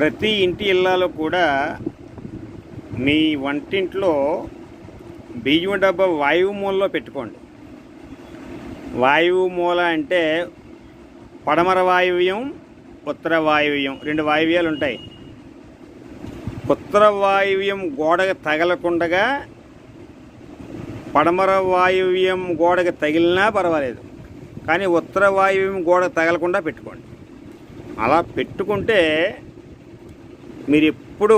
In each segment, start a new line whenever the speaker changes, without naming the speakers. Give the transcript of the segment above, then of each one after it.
ప్రతి ఇంటి ఇళ్ళలో కూడా మీ వంటింట్లో బియ్యం డబ్బా వాయువు మూలలో పెట్టుకోండి. వాయువు మూల అంటే పడమర వాయువ్యం, ఉత్తర వాయువ్యం, రెండు వాయువ్యాలు ఉంటాయి. ఉత్తర వాయువ్యం గోడకు తగలకుండగా పడమర వాయువ్యం గోడకు తగిలినా పర్వాలేదు, కానీ ఉత్తర వాయువ్యం గోడకు తగలకుండా పెట్టుకోండి. అలా పెట్టుకుంటే మీరు ఎప్పుడూ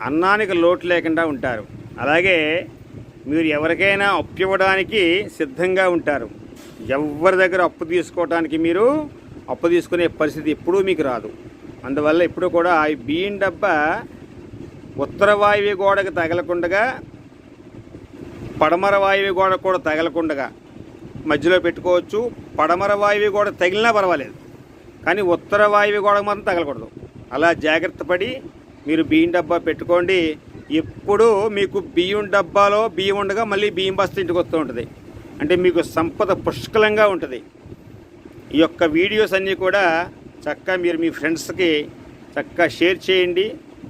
అన్నానికి లోటు లేకుండా ఉంటారు. అలాగే మీరు ఎవరికైనా అప్పు ఇవ్వడానికి సిద్ధంగా ఉంటారు. ఎవరి దగ్గర అప్పు తీసుకోవడానికి మీరు అప్పు తీసుకునే పరిస్థితి ఎప్పుడూ మీకు రాదు. అందువల్ల ఎప్పుడూ కూడా ఈ బియ్యం డబ్బా ఉత్తర వాయువ్య గోడకు తగలకుండగా పడమర వాయువ్య గోడ కూడా తగలకుండగా మధ్యలో పెట్టుకోవచ్చు. పడమర వాయువ్య గోడ తగిలినా పర్వాలేదు, కానీ ఉత్తర వాయువ్య గోడకు మాత్రం తగలకూడదు. అలా జాగ్రత్త పడి మీరు బియ్యం డబ్బా పెట్టుకోండి. ఎప్పుడూ మీకు బియ్యం డబ్బాలో బియ్యం ఉండగా మళ్ళీ బియ్యం బస్తా ఇంటికి వస్తూ ఉంటుంది. అంటే మీకు సంపద పుష్కలంగా ఉంటుంది. ఈ యొక్క వీడియోస్ అన్నీ కూడా చక్కగా మీరు మీ ఫ్రెండ్స్కి చక్కగా షేర్ చేయండి.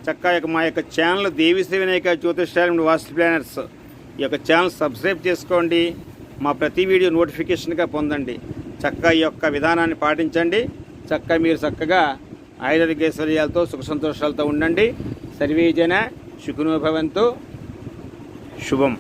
చక్కగా మా యొక్క ఛానల్ దేవిశ్రీ వినాయక జ్యోతిష్యాలయం వాస్తు ప్లానర్స్ ఈ యొక్క ఛానల్ సబ్స్క్రైబ్ చేసుకోండి. మా ప్రతి వీడియో నోటిఫికేషన్గా పొందండి. చక్కగా ఈ యొక్క విధానాన్ని పాటించండి. చక్కగా మీరు చక్కగా ఆయుర్వేదైశ్వర్యాలతో సుఖ సంతోషాలతో ఉండండి. సర్వే జన సుఖినో భవంతు. శుభం.